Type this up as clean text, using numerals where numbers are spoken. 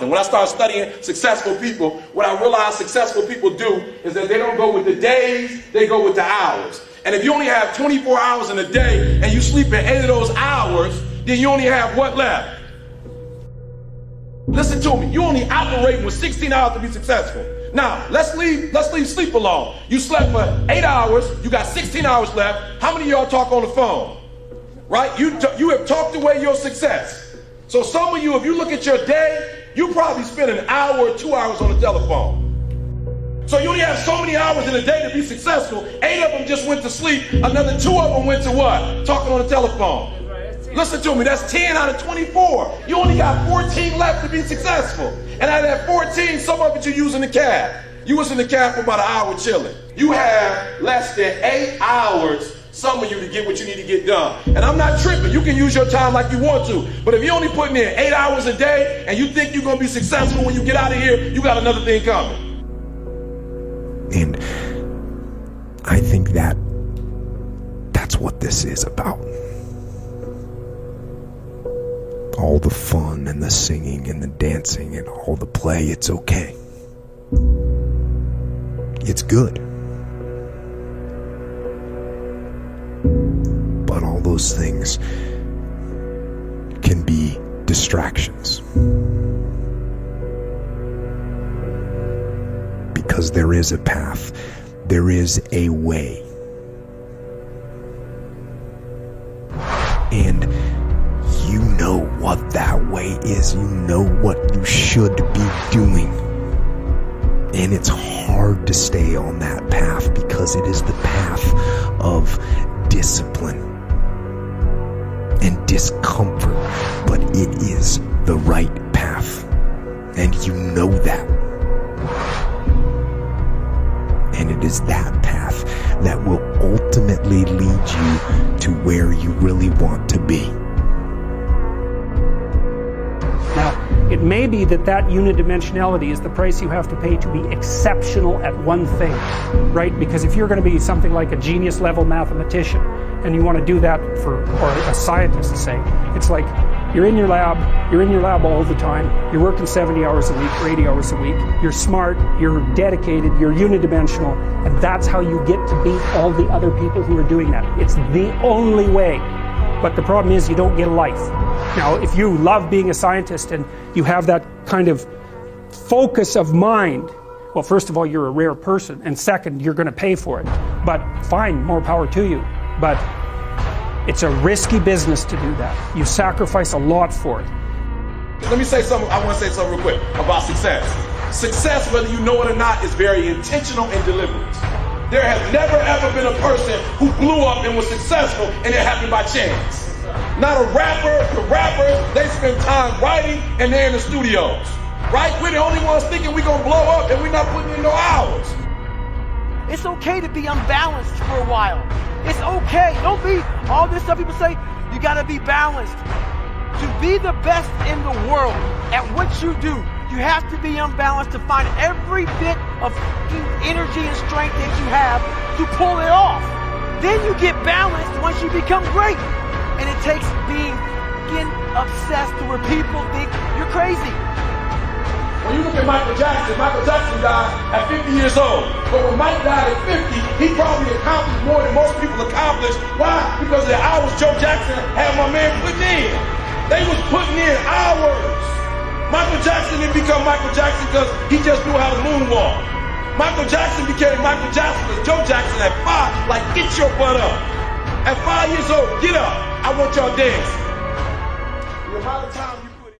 And when I started studying successful people, what I realized successful people do is that they don't go with the days, they go with the hours. And if you only have 24 hours in a day and you sleep in 8 of those hours, then you only have what left? Listen to me, you only operate with 16 hours to be successful. Now, let's leave sleep alone. You slept for 8 hours, you got 16 hours left. How many of y'all talk on the phone? Right? You have talked away your success. So some of you, if you look at your day, you probably spend an hour or 2 hours on the telephone. So you only have so many hours in a day to be successful. 8 of them just went to sleep. Another 2 of them went to what? Talking on the telephone. Listen to me, that's 10 out of 24. You only got 14 left to be successful. And out of that 14, some of it you use in the cab. You was in the cab for about an hour chilling. You have less than 8 hours, some of you, to get what you need to get done. And I'm not tripping. You can use your time like you want to. But if you're only putting in 8 hours a day and you think you're going to be successful when you get out of here, you got another thing coming. And I think that's what this is about. All the fun and the singing and the dancing and all the play, it's okay. It's good. But all those things can be distractions. Because there is a path, there is a way. And you know what that way is. You know what you should be doing. And it's hard to stay on that path because it is the path of discipline and discomfort. But it is the right path. And you know that. And it is that path that will ultimately lead you to where you really want to be. Now, it may be that unidimensionality is the price you have to pay to be exceptional at one thing, right? Because if you're going to be something like a genius level mathematician and you want to do that or a scientist, say, it's like you're in your lab all the time, you're working 70 hours a week or 80 hours a week, you're smart, you're dedicated, you're unidimensional, and that's how you get to beat all the other people who are doing that. It's the only way. But the problem is you don't get a life. Now, if you love being a scientist and you have that kind of focus of mind, well, first of all, you're a rare person, and second, you're going to pay for it. But fine, more power to you. But it's a risky business to do that. You sacrifice a lot for it. Let me say something, I want to say something real quick about success. Success, whether you know it or not, is very intentional and deliberate. There has never ever been a person who blew up and was successful and it happened by chance. Not a rapper. The rappers, they spend time writing and they're in the studios. Right? We're the only ones thinking we're going to blow up and we're not putting in no hours. It's okay to be unbalanced for a while. It's okay. Don't be all this stuff people say, you got to be balanced. To be the best in the world at what you do, you have to be unbalanced to find every bit of energy and strength that you have to pull it off. Then you get balanced once you become great. And it takes being obsessed to where people think you're crazy. When you look at Michael Jackson died at 50 years old. But when Mike died at 50, he probably accomplished more than most people accomplish. Why? Because of the hours Joe Jackson had my man putting in. They was putting in hours. Michael Jackson didn't become Michael Jackson because he just knew how to moonwalk. Michael Jackson became Michael Jackson because Joe Jackson at 5, like, get your butt up. At 5 years old, get up. I want y'all dancing. The amount of time